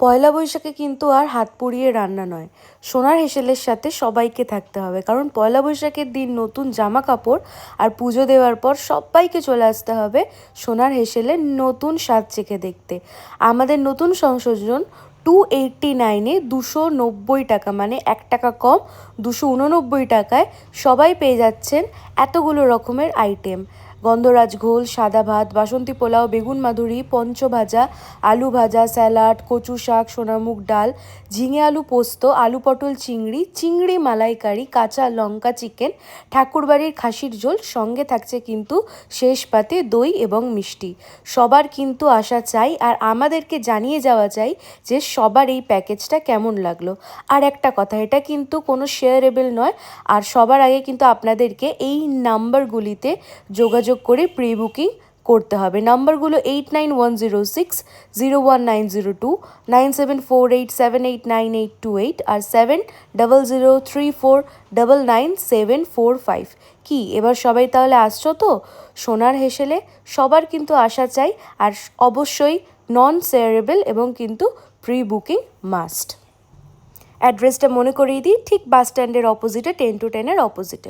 পয়লা বৈশাখে কিন্তু আর হাত পুড়িয়ে রান্না নয়, সোনার হেসেলের সাথে সবাইকে থাকতে হবে। কারণ পয়লা বৈশাখের দিন নতুন জামা কাপড় আর পুজো দেওয়ার পর সবাইকে চলে আসতে হবে সোনার হেসেলের নতুন স্বাদ চেখে দেখতে। আমাদের নতুন সংযোজন 289-এ 290 টাকা, মানে 1 টাকা কম 289 টাকায় সবাই পেয়ে যাচ্ছেন এতগুলো রকমের আইটেম। গন্ধরাজ ঘোল, সাদা ভাত, বাসন্তী পোলাও, বেগুন মাধুরি, পঞ্চভাজা, আলু ভাজা, স্যালাড, কচু শাক, সোনামুগ ডাল, ঝিঙে আলু পোস্ত, আলু পটল চিংড়ি, চিংড়ি মালাইকারি, কাঁচা লঙ্কা চিকেন, ঠাকুরবাড়ির খাসির ঝোল, সঙ্গে থাকছে কিন্তু শেষ পাতে দই এবং মিষ্টি। সবার কিন্তু আসা চাই আর আমাদেরকে জানিয়ে যাওয়া চাই যে সবার এই প্যাকেজটা কেমন লাগলো। আর একটা কথা, এটা কিন্তু কোনো শেয়ারেবল নয়। আর সবার আগে কিন্তু আপনাদেরকে এই নাম্বারগুলিতে যোগাযোগ করে প্রি বুকিং করতে হবে। নাম্বারগুলো 8910601902, 9748789828 আর 7003499745। কি এবার সবাই তাহলে আসছো তো সোনার হেসেলে? সবার কিন্তু আসা চাই, আর অবশ্যই নন শেয়ারেবল এবং কিন্তু প্রি বুকিং মাস্ট। অ্যাড্রেসটা মনে করিয়ে দিই, ঠিক বাস স্ট্যান্ডের অপোজিটে, 10 to 10-এর অপোজিটে।